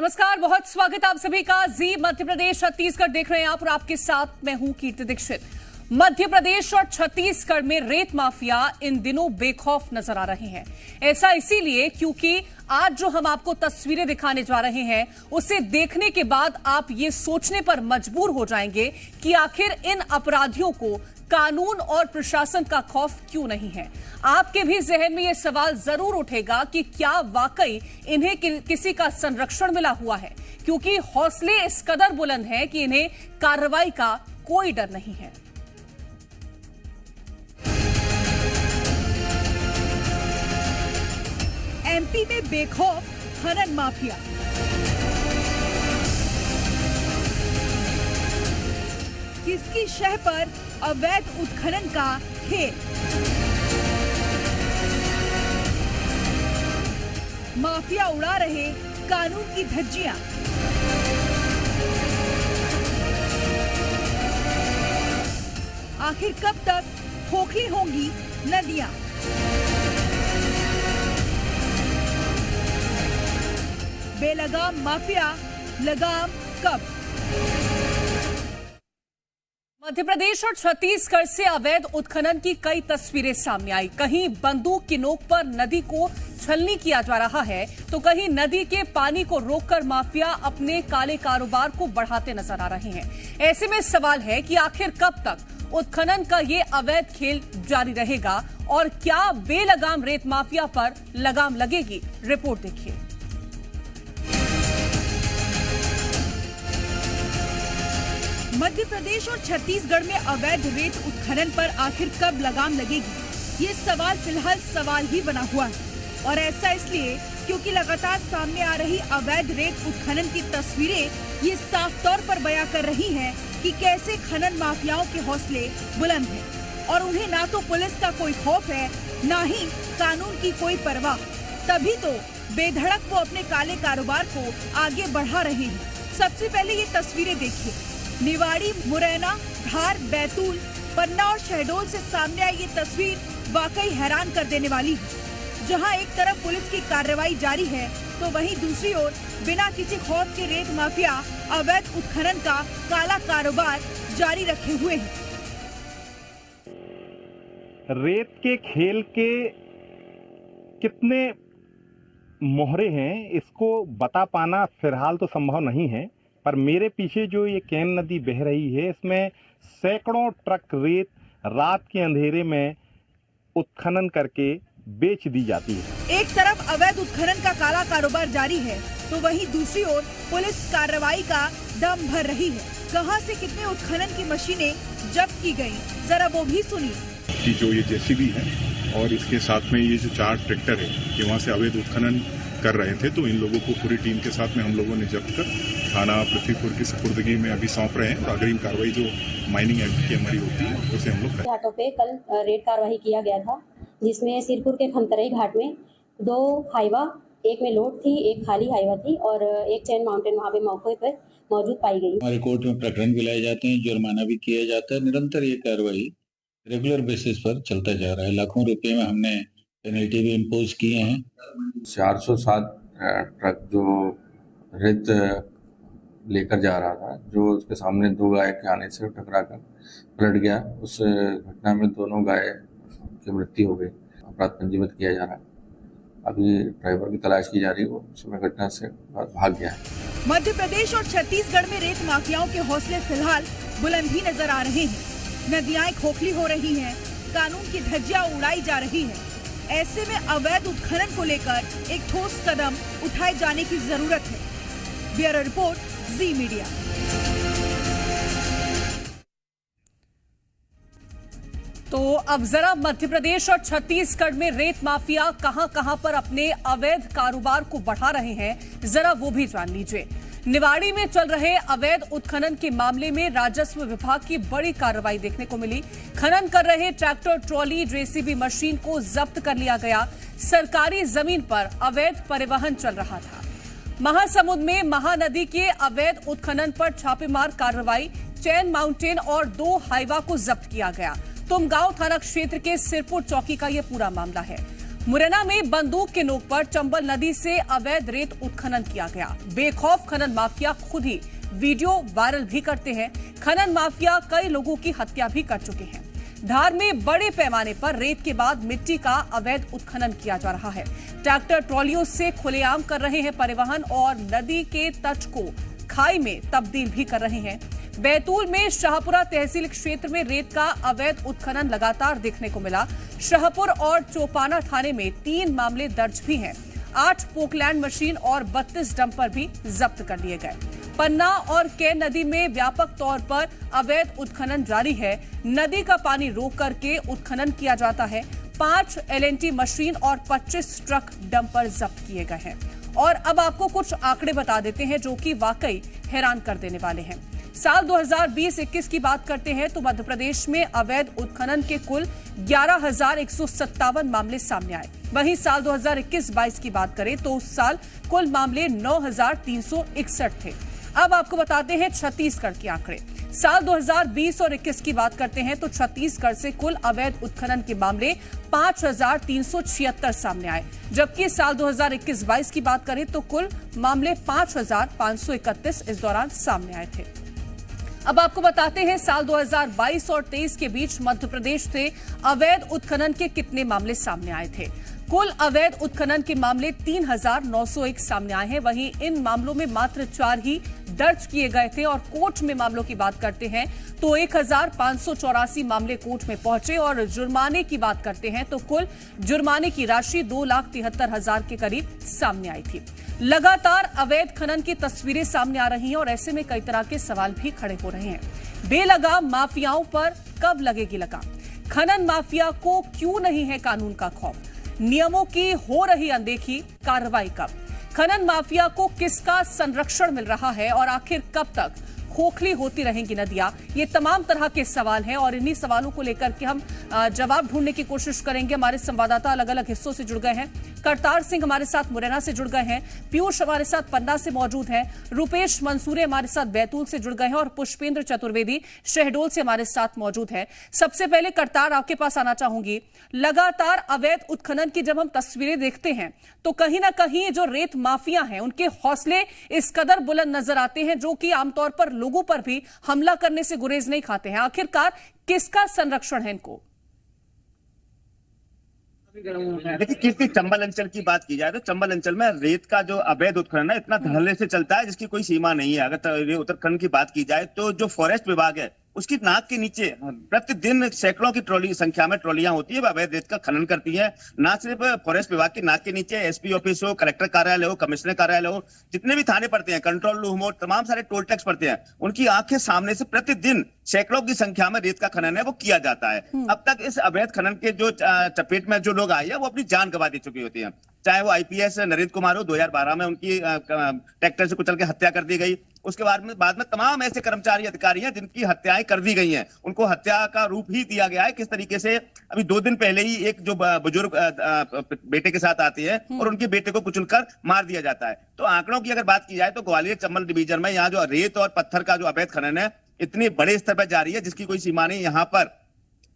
नमस्कार, बहुत स्वागत आप सभी का। जी मध्य प्रदेश छत्तीसगढ़ देख रहे हैं आप और आपके साथ मैं हूं कीर्ति दीक्षित। मध्य प्रदेश और छत्तीसगढ़ में रेत माफिया इन दिनों बेखौफ नजर आ रहे हैं। ऐसा इसीलिए क्योंकि आज जो हम आपको तस्वीरें दिखाने जा रहे हैं उसे देखने के बाद आप ये सोचने पर मजबूर हो जाएंगे कि आखिर इन अपराधियों को कानून और प्रशासन का खौफ क्यों नहीं है। आपके भी जहन में यह सवाल जरूर उठेगा कि क्या वाकई इन्हें किसी का संरक्षण मिला हुआ है, क्योंकि हौसले इस कदर बुलंद हैं कि इन्हें कार्रवाई का कोई डर नहीं है। एमपी में बेखौफ खनन माफिया। किसकी शह पर अवैध उत्खनन का खेल। माफिया उड़ा रहे कानून की धज्जियां। आखिर कब तक खोखली होंगी नदियां। बेलगाम माफिया लगाम कब। मध्य प्रदेश और छत्तीसगढ़ से अवैध उत्खनन की कई तस्वीरें सामने आई। कहीं बंदूक की नोक पर नदी को छलनी किया जा रहा है तो कहीं नदी के पानी को रोककर माफिया अपने काले कारोबार को बढ़ाते नजर आ रहे हैं। ऐसे में सवाल है कि आखिर कब तक उत्खनन का ये अवैध खेल जारी रहेगा और क्या बेलगाम रेत माफिया पर लगाम लगेगी। रिपोर्ट देखिए। मध्य प्रदेश और छत्तीसगढ़ में अवैध रेत उत्खनन पर आखिर कब लगाम लगेगी, ये सवाल फिलहाल सवाल ही बना हुआ है। और ऐसा इसलिए क्योंकि लगातार सामने आ रही अवैध रेत उत्खनन की तस्वीरें ये साफ तौर पर बयां कर रही हैं कि कैसे खनन माफियाओं के हौसले बुलंद हैं और उन्हें ना तो पुलिस का कोई खौफ है, ना ही कानून की कोई परवाह। तभी तो बेधड़क वो अपने काले कारोबार को आगे बढ़ा रहे हैं। सबसे पहले ये तस्वीरें देखिए। निवाड़ी, मुरैना, धार, बैतूल, पन्ना और शहडोल से सामने आई ये तस्वीर वाकई हैरान कर देने वाली है। जहां एक तरफ पुलिस की कार्रवाई जारी है तो वहीं दूसरी ओर बिना किसी खौफ के रेत माफिया अवैध उत्खनन का काला कारोबार जारी रखे हुए हैं। रेत के खेल के कितने मोहरे हैं इसको बता पाना फिलहाल तो संभव नहीं है, पर मेरे पीछे जो ये कैन नदी बह रही है इसमें सैकड़ों ट्रक रेत रात के अंधेरे में उत्खनन करके बेच दी जाती है। एक तरफ अवैध उत्खनन का काला कारोबार जारी है तो वहीं दूसरी ओर पुलिस कार्रवाई का दम भर रही है। कहां से कितने उत्खनन की मशीनें जब्त की गयी, जरा वो भी सुनिए। कि जो ये जेसीबी है और इसके साथ में ये जो 4 ट्रैक्टर है कि वहाँ से अवैध उत्खनन कर रहे थे, तो इन लोगों को पूरी टीम के साथ में हम लोगों ने जब्त कर थाना पृथ्वीपुर की सुपुर्दगी में अभी सौंप रहे हैं और अग्रिम कार्रवाई जो माइनिंग एक्ट की हमारी होती है उसे हम लोग घाटों पे कल रेड कार्रवाई किया गया था, जिसमें सिरपुर के खंतरई घाट में 2 हाईवा, एक में लोड थी, एक खाली हाईवा थी और एक चैन माउंटेन वहाँ पे मौके पर मौजूद पाई गई। हमारे कोर्ट में प्रकरण भी लाए जाते हैं, जुर्माना भी किया जाता है। निरंतर ये कार्रवाई रेगुलर बेसिस पर चलता जा रहा है। लाखों रुपए में हमने पेनल्टी भी इम्पोज किए हैं। 407 ट्रक जो रेत लेकर जा रहा था, जो उसके सामने 2 गाय के आने से टकरा कर पलट गया। उस घटना में दोनों गाय की मृत्यु हो गई। अपराध पंजीबद्ध किया जा रहा है। अभी ड्राइवर की तलाश की जा रही है, वो समय घटना से भाग गया है। मध्य प्रदेश और छत्तीसगढ़ में रेत माफियाओं के हौसले फिलहाल बुलंद ही नजर आ रहे हैं। नदियां खोखली हो रही हैं, कानून की धज्जियां उड़ाई जा रही है। ऐसे में अवैध उत्खनन को लेकर एक ठोस कदम उठाए जाने की जरूरत है। ब्यूरो रिपोर्ट, जी मीडिया। तो अब जरा मध्य प्रदेश और छत्तीसगढ़ में रेत माफिया कहां पर अपने अवैध कारोबार को बढ़ा रहे हैं, जरा वो भी जान लीजिए। निवाड़ी में चल रहे अवैध उत्खनन के मामले में राजस्व विभाग की बड़ी कार्रवाई देखने को मिली। खनन कर रहे ट्रैक्टर, ट्रॉली, जेसीबी मशीन को जब्त कर लिया गया। सरकारी जमीन पर अवैध परिवहन चल रहा था। महासमुंद में महानदी के अवैध उत्खनन पर छापेमार कार्रवाई, चैन माउंटेन और 2 हाईवा को जब्त किया गया। तुमगांव थाना क्षेत्र के सिरपुर चौकी का यह पूरा मामला है। मुरैना में बंदूक के नोक पर चंबल नदी से अवैध रेत उत्खनन किया गया। बेखौफ खनन माफिया खुद ही वीडियो वायरल भी करते हैं। खनन माफिया कई लोगों की हत्या भी कर चुके हैं। धार में बड़े पैमाने पर रेत के बाद मिट्टी का अवैध उत्खनन किया जा रहा है। ट्रैक्टर ट्रॉलियों से खुलेआम कर रहे हैं परिवहन और नदी के तट को खाई में तब्दील भी कर रहे हैं। बैतूल में शाहपुरा तहसील क्षेत्र में रेत का अवैध उत्खनन लगातार देखने को मिला। शाहपुर और चौपाना थाने में 3 मामले दर्ज भी हैं। 8 पोकलैंड मशीन और 32 डंपर भी जब्त कर लिए गए। पन्ना और कैन नदी में व्यापक तौर पर अवैध उत्खनन जारी है। नदी का पानी रोक करके उत्खनन किया जाता है। 5 LNT मशीन और 25 ट्रक डंपर जब्त किए गए हैं। और अब आपको कुछ आंकड़े बता देते हैं जो कि वाकई हैरान कर देने वाले हैं। साल 2020-21 की बात करते हैं तो मध्य प्रदेश में अवैध उत्खनन के कुल 11,157 मामले सामने आए। वहीं साल 2021-22 की बात करें तो उस साल कुल मामले 9,361 थे। अब आपको बताते हैं छत्तीसगढ़ के आंकड़े। साल 2020 और 21 की बात करते हैं तो छत्तीसगढ़ से कुल अवैध उत्खनन के मामले 5,376 सामने आए, जबकि साल 2021-22 की बात करें तो कुल मामले 5,531 इस दौरान सामने आए थे। अब आपको बताते हैं साल 2022 और 23 के बीच मध्य प्रदेश से अवैध उत्खनन के कितने मामले सामने आए थे। कुल अवैध उत्खनन के मामले 3,901 सामने आए हैं। वहीं इन मामलों में मात्र 4 ही दर्ज किए गए थे। और कोर्ट में मामलों की बात करते हैं तो 1,584 मामले कोर्ट में पहुंचे। और जुर्माने की बात करते हैं तो कुल जुर्माने की राशि 2,73,000 के करीब सामने आई थी। लगातार अवैध खनन की तस्वीरें सामने आ रही हैं और ऐसे में कई तरह के सवाल भी खड़े हो रहे हैं। बेलगाम माफियाओं पर कब लगेगी लगाम? खनन माफिया को क्यों नहीं है कानून का खौफ? नियमों की हो रही अनदेखी, कार्रवाई कब? खनन माफिया को किसका संरक्षण मिल रहा है और आखिर कब तक खोखली होती रहेंगी नदियां? ये तमाम तरह के सवाल हैं और इन्हीं सवालों को लेकर के हम जवाब ढूंढने की कोशिश करेंगे। हमारे संवाददाता अलग अलग हिस्सों से जुड़ गए हैं। करतार सिंह हमारे साथ मुरैना से जुड़ गए हैं, पीयूष हमारे साथ पन्ना से मौजूद हैं, रुपेश मंसूरे हमारे साथ बैतूल से जुड़ गए हैं और पुष्पेंद्र चतुर्वेदी शहडोल से हमारे साथ मौजूद हैं। सबसे पहले करतार, आपके पास आना चाहूंगी। लगातार अवैध उत्खनन की जब हम तस्वीरें देखते हैं तो कहीं ना कहीं जो रेत माफिया हैं उनके हौसले इस कदर बुलंद नजर आते हैं जो कि आमतौर पर लोगों पर भी हमला करने से गुरेज नहीं खाते हैं। आखिरकार किसका संरक्षण है इनको? देखिए, किसी चंबल अंचल की बात की जाए तो चंबल अंचल में रेत का जो अवैध उत्खनन है इतना धड़ल्ले से चलता है जिसकी कोई सीमा नहीं है। अगर उत्तराखंड की बात की जाए तो जो फॉरेस्ट विभाग है उसकी नाक के नीचे प्रतिदिन सैकड़ों की ट्रॉली संख्या में ट्रॉलियां होती है, अवैध रेत का खनन करती है। ना सिर्फ फॉरेस्ट विभाग की नाक के नीचे एसपी ऑफिस हो, कलेक्टर कार्यालय हो, कमिश्नर कार्यालय हो, जितने भी थाने पड़ते हैं, कंट्रोल रूम हो, तमाम सारे टोल टैक्स पड़ते हैं, उनकी आंखें सामने से प्रतिदिन सैकड़ों की संख्या में रेत का खनन है वो किया जाता है। अब तक इस अवैध खनन के जो चपेट में जो लोग आए हैं वो अपनी जान गंवा दे चुकी होती है। चाहे वो आईपीएस नरेंद्र कुमार हो, 2012 में उनकी ट्रैक्टर से कुचल के हत्या कर दी गई। उसके बाद में तमाम ऐसे कर्मचारी अधिकारी हैं जिनकी हत्याएं कर दी गई हैं, उनको हत्या का रूप ही दिया गया है। किस तरीके से अभी 2 दिन पहले ही एक जो बुजुर्ग बेटे के साथ आती है और उनके बेटे को कुचलकर मार दिया जाता है। तो आंकड़ों की अगर बात की जाए तो ग्वालियर चंबल डिवीजन में यहाँ जो रेत और पत्थर का जो अवैध खनन है इतनी बड़े स्तर पर जारी है जिसकी कोई सीमा नहीं। यहाँ पर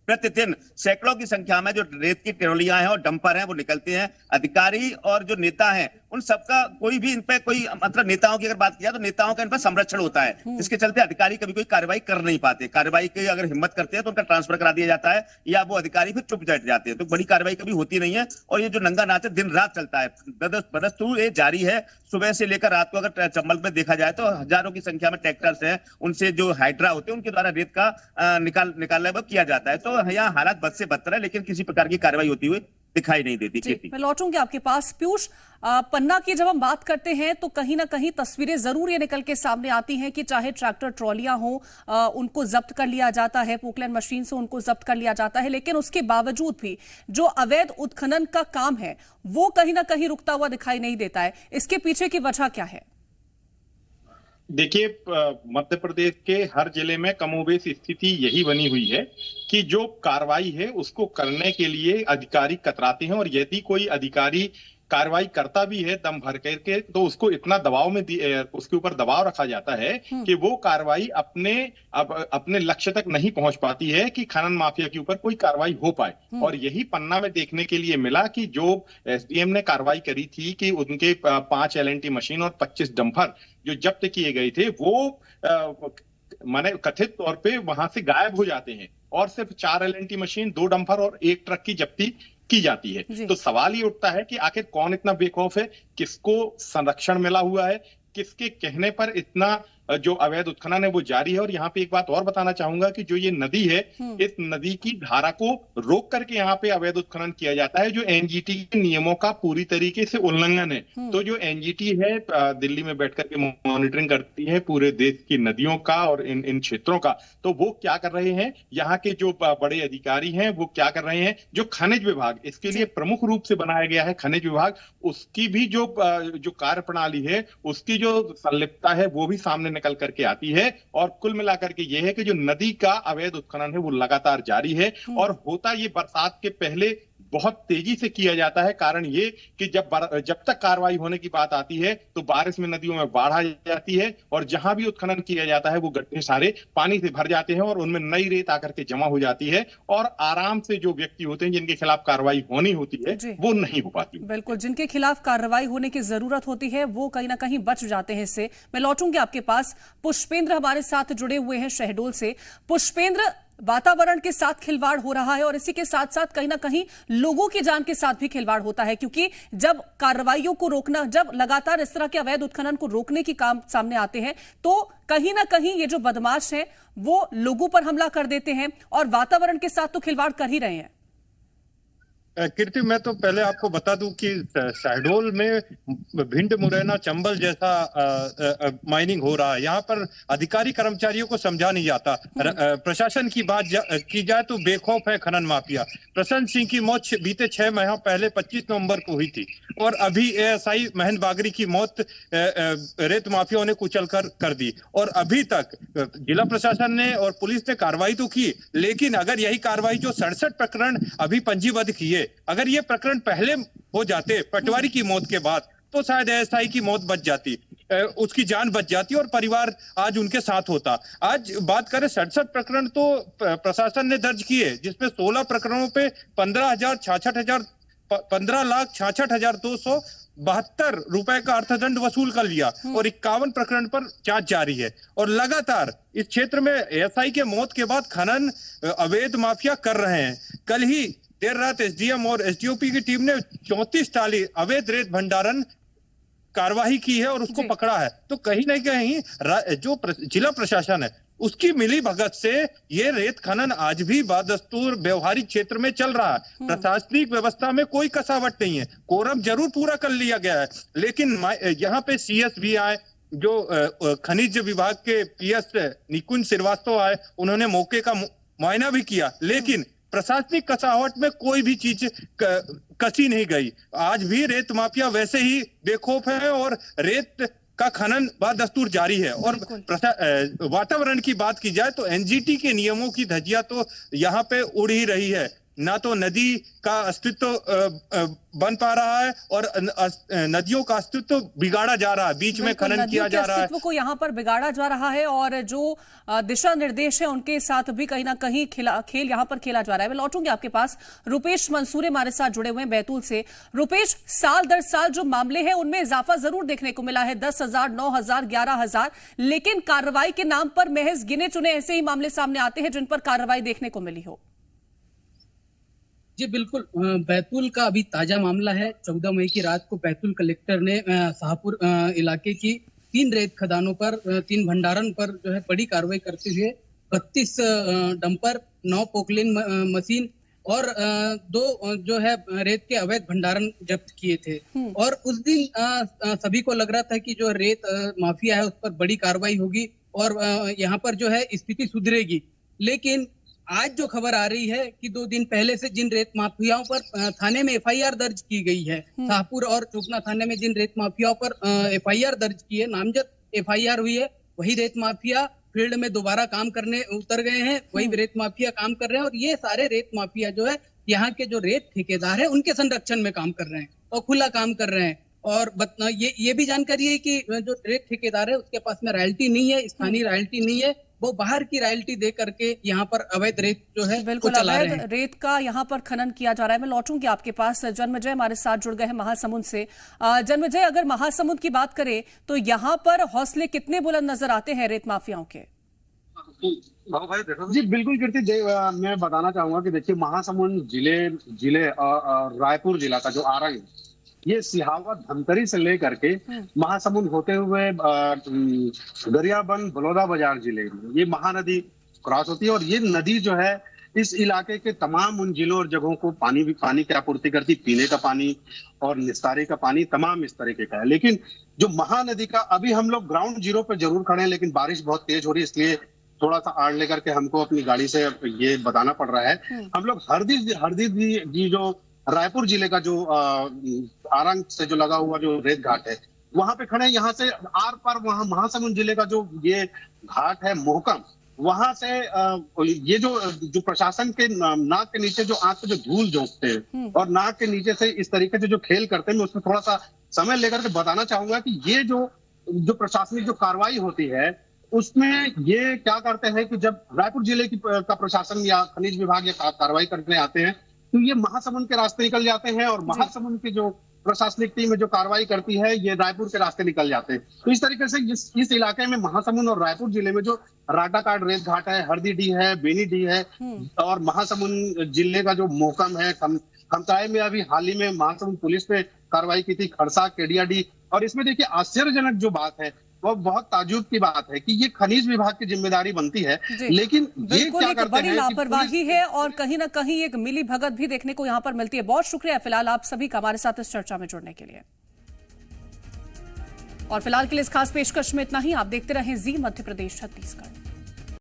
प्रतिदिन सैकड़ों की संख्या में जो रेत की ट्रॉलियां हैं और डंपर हैं वो निकलते हैं। अधिकारी और जो नेता हैं उन सबका कोई भी इन पे कोई मतलब नेताओं की अगर बात की जाए तो नेताओं का इन पर संरक्षण होता है, जिसके चलते अधिकारी कभी कोई कार्रवाई कर नहीं पाते। कार्रवाई की अगर हिम्मत करते हैं तो उनका ट्रांसफर करा दिया जाता है या वो अधिकारी फिर चुप बैठ जाते हैं। तो बड़ी कार्रवाई कभी होती नहीं है और ये जो नंगा नाच है दिन रात चलता है, बदस्तूर ये जारी है। सुबह से लेकर रात को अगर चंबल में देखा जाए तो हजारों की संख्या में ट्रैक्टर्स हैं, उनसे जो हाइड्रा होते हैं उनके द्वारा रेत का निकालना किया जाता है। तो यहाँ हालात बद से बदतर है लेकिन किसी प्रकार की कार्रवाई होती हुई दिखाई नहीं देती। मैं लौटूंगी आपके पास। पीयूष, पन्ना की जब हम बात करते हैं तो कहीं ना कहीं तस्वीरें जरूर ये निकल के सामने आती हैं कि चाहे ट्रैक्टर ट्रॉलियां हो उनको जब्त कर लिया जाता है, पोकलैंड मशीन से उनको जब्त कर लिया जाता है, लेकिन उसके बावजूद भी जो अवैध उत्खनन का काम है वो कहीं ना कहीं रुकता हुआ दिखाई नहीं देता है। इसके पीछे की वजह क्या है? देखिए, मध्य प्रदेश के हर जिले में कमोबेश स्थिति यही बनी हुई है कि जो कार्रवाई है उसको करने के लिए अधिकारी कतराते हैं और यदि कोई अधिकारी कार्रवाई करता भी है दम भर करके, तो उसको इतना दबाव में उसके ऊपर दबाव रखा जाता है कि वो कार्रवाई अपने लक्ष्य तक नहीं पहुंच पाती है कि खनन माफिया के ऊपर कोई कार्रवाई हो पाए। और यही पन्ना में देखने के लिए मिला कि जो एसडीएम ने कार्रवाई करी थी कि उनके 5 एलएनटी मशीन और 25 डंपर जो जब्त किए गए थे वो माने कथित तौर पे वहां से गायब हो जाते हैं और सिर्फ 4 एलएनटी मशीन, 2 डंपर और 1 ट्रक की जब्ती की जाती है। तो सवाल ये उठता है कि आखिर कौन इतना बेखौफ है, किसको संरक्षण मिला हुआ है, किसके कहने पर इतना जो अवैध उत्खनन है वो जारी है। और यहाँ पे एक बात और बताना चाहूंगा कि जो ये नदी है, इस नदी की धारा को रोक करके यहाँ पे अवैध उत्खनन किया जाता है, जो एनजीटी के नियमों का पूरी तरीके से उल्लंघन है। तो जो एनजीटी है दिल्ली में बैठ करके मॉनिटरिंग करती है पूरे देश की नदियों का और इन क्षेत्रों का, तो वो क्या कर रहे हैं, यहाँ के जो बड़े अधिकारी हैं वो क्या कर रहे हैं, जो खनिज विभाग इसके लिए प्रमुख रूप से बनाया गया है खनिज विभाग, उसकी भी जो कार्य प्रणाली है, उसकी जो संलिप्तता है वो भी सामने निकल करके आती है। और कुल मिलाकर के यह है कि जो नदी का अवैध उत्खनन है वो लगातार जारी है और होता ये बरसात के पहले बहुत तेजी से किया जाता है। कारण ये कि जब तक कार्रवाई होने की बात आती है तो बारिश में नदियों में बाढ़ आ जाती है और जहां भी उत्खनन किया जाता है वो गड्ढे सारे पानी से भर जाते हैं और उनमें नई रेत आकर के जमा हो जाती है और आराम से जो व्यक्ति होते हैं जिनके खिलाफ कार्रवाई होनी होती है वो नहीं हो पाती। बिल्कुल, जिनके खिलाफ कार्रवाई होने की जरूरत होती है वो कहीं ना कहीं बच जाते हैं इससे। मैं लौटूंगी आपके पास। पुष्पेंद्र हमारे साथ जुड़े हुए हैं शहडोल से। पुष्पेंद्र, वातावरण के साथ खिलवाड़ हो रहा है और इसी के साथ साथ कहीं ना कहीं लोगों की जान के साथ भी खिलवाड़ होता है, क्योंकि जब कार्रवाइयों को रोकना, जब लगातार इस तरह के अवैध उत्खनन को रोकने की काम सामने आते हैं तो कहीं ना कहीं ये जो बदमाश हैं वो लोगों पर हमला कर देते हैं और वातावरण के साथ तो खिलवाड़ कर ही रहे हैं। कीर्ति, मैं तो पहले आपको बता दूं कि शहडोल में भिंड, मुरैना, चंबल जैसा माइनिंग हो रहा है। यहाँ पर अधिकारी कर्मचारियों को समझा नहीं जाता। प्रशासन की बात की जाए तो बेखौफ है खनन माफिया। प्रसन्न सिंह की मौत बीते 6 माह पहले 25 नवंबर को हुई थी और अभी एएसआई महेंद्र बागरी की मौत रेत माफियाओं ने कुचल कर दी और अभी तक जिला प्रशासन ने और पुलिस ने कार्रवाई तो की, लेकिन अगर यही कार्रवाई जो 67 प्रकरण अभी पंजीबद्ध किए, अगर ये प्रकरण पहले हो जाते पटवारी की मौत के बाद तो शायद एएसआई की मौत बच जाती, उसकी जान बच जाती और परिवार आज उनके साथ होता। आज बात करें 67 प्रकरण तो प्रशासन ने दर्ज किए, जिसमें 16 प्रकरणों पे 15,66,272 रुपए का अर्थदंड वसूल कर लिया और 51 प्रकरण पर जांच जारी है। और लगातार इस क्षेत्र में एएसआई के मौत के बाद खनन अवैध माफिया कर रहे हैं। कल ही देर रात एसडीएम और एसडीओपी की टीम ने 34 टाली अवैध रेत भंडारण कार्रवाई की है और उसको पकड़ा है। तो कहीं ना कहीं जो जिला प्रशासन है उसकी मिली भगत से ये रेत खनन आज भी बादस्तूर व्यवहारिक क्षेत्र में चल रहा है। प्रशासनिक व्यवस्था में कोई कसावट नहीं है, कोरम जरूर पूरा कर लिया गया है, लेकिन यहाँ पे सीएस भी आए, जो खनिज विभाग के पीएस निकुंज श्रीवास्तव आए, उन्होंने मौके का मुआयना भी किया, लेकिन प्रशासनिक कसावट में कोई भी चीज कसी नहीं गई। आज भी रेत माफिया वैसे ही बेखौफ है और रेत का खनन बदस्तूर जारी है। और वातावरण की बात की जाए तो एनजीटी के नियमों की धज्जियां तो यहाँ पे उड़ ही रही है। ना तो नदी का अस्तित्व बन पा रहा है और नदियों का अस्तित्व बिगाड़ा जा रहा है, बीच में खनन किया जा रहा है, अस्तित्व को यहाँ पर बिगाड़ा जा रहा है और जो दिशा निर्देश है उनके साथ भी कहीं ना कहीं खेल यहाँ पर खेला जा रहा है। मैं लौटूंगी आपके पास। रुपेश मंसूरे हमारे साथ जुड़े हुए हैं बैतूल से। रुपेश, साल दर साल जो मामले हैं उनमें इजाफा जरूर देखने को मिला है, 10,000, 9,000, 11,000, लेकिन कार्रवाई के नाम पर महज गिने चुने ऐसे ही मामले सामने आते हैं जिन पर कार्रवाई देखने को मिली हो। जी बिल्कुल, बैतूल का अभी ताजा मामला है। 14 मई की रात को बैतूल कलेक्टर ने शाहपुर इलाके की 3 रेत खदानों पर, 3 भंडारण पर जो है बड़ी कार्रवाई करते हुए 32 डंपर, 9 पोकलेन मशीन और 2 जो है रेत के अवैध भंडारण जब्त किए थे। और उस दिन सभी को लग रहा था कि जो रेत माफिया है उस पर बड़ी कार्रवाई होगी और यहाँ पर जो है स्थिति सुधरेगी, लेकिन आज जो खबर आ रही है कि 2 दिन पहले से जिन रेत माफियाओं पर थाने में एफआईआर दर्ज की गई है, शाहपुर और चोपना थाने में जिन रेत माफियाओं पर एफआईआर दर्ज की है, नामजद एफआईआर हुई है, वही रेत माफिया फील्ड में दोबारा काम करने उतर गए हैं, वही रेत माफिया काम कर रहे हैं और ये सारे रेत माफिया जो है यहाँ के जो रेत ठेकेदार है उनके संरक्षण में काम कर रहे हैं। खुला काम कर रहे हैं। और ये भी जानकारी है कि जो रेत ठेकेदार है उसके पास में रॉयल्टी नहीं है, स्थानीय रॉयल्टी नहीं है, वो बाहर की रॉयल्टी दे करके यहाँ पर अवैध रेत जो है बिल्कुल वो चला रहे हैं। अवैध रेत का यहाँ पर खनन किया जा रहा है। मैं लौटूंगी आपके पास। जन्मजय हमारे साथ जुड़ गए हैं महासमुंद से। जन्मजय, अगर महासमुंद की बात करें तो यहाँ पर हौसले कितने बुलंद नजर आते हैं रेत माफियाओं के? जी बिल्कुल कीर्ति, मैं बताना चाहूंगा कि देखिए महासमुंद जिले रायपुर जिला का जो आरंग, ये सिहावा धमतरी से लेकर के महासमुंद होते हुए गरियाबंद बलौदा बाजार जिले में ये महानदी क्रॉस होती है। और ये नदी जो है इस इलाके के तमाम उन जिलों और जगहों को पानी की आपूर्ति करती, पीने का पानी और निस्तारी का पानी तमाम इस तरीके का है। लेकिन जो महानदी का, अभी हम लोग ग्राउंड जीरो पे जरूर खड़े हैं, लेकिन बारिश बहुत तेज हो रही है, इसलिए थोड़ा सा आड़ लेकर के हमको अपनी गाड़ी से ये बताना पड़ रहा है। हम लोग हरदी जो रायपुर जिले का जो आरंग से जो लगा हुआ जो रेत घाट है वहां पे खड़े हैं। यहाँ से आर पार वहां महासमुंद जिले का जो ये घाट है मोहकम, वहां से ये जो प्रशासन के नाक के नीचे जो आंख से जो धूल झोंकते हैं और नाक के नीचे से इस तरीके से जो खेल करते हैं, मैं उसमें थोड़ा सा समय लेकर के बताना चाहूंगा कि ये जो प्रशासनिक जो कार्रवाई होती है उसमें ये क्या करते हैं कि जब रायपुर जिले का प्रशासन या खनिज विभाग या कार्रवाई करने आते हैं तो ये महासमुंद के रास्ते निकल जाते हैं, और महासमुंद की जो प्रशासनिक टीम जो कार्रवाई करती है ये रायपुर के रास्ते निकल जाते हैं। तो इस तरीके से इस इलाके में महासमुंद और रायपुर जिले में जो राटाकाट रेत घाट है, हरदी डी है, बेनी डी है, और महासमुंद जिले का जो मोहकम है, खमताई में अभी हाल ही में महासमुंद पुलिस पे कार्रवाई की थी, खड़सा, केडिया डी। और इसमें देखिए आश्चर्यजनक जो बात है वो बहुत ताजुब की बात है कि ये खनिज विभाग की जिम्मेदारी बनती है, लेकिन ये क्या करते हैं, बड़ी लापरवाही है और कहीं ना कहीं एक मिली भगत भी देखने को यहाँ पर मिलती है। बहुत शुक्रिया फिलहाल आप सभी का हमारे साथ इस चर्चा में जुड़ने के लिए। और फिलहाल के लिए इस खास पेशकश में इतना ही। आप देखते रहें जी मध्य प्रदेश छत्तीसगढ़।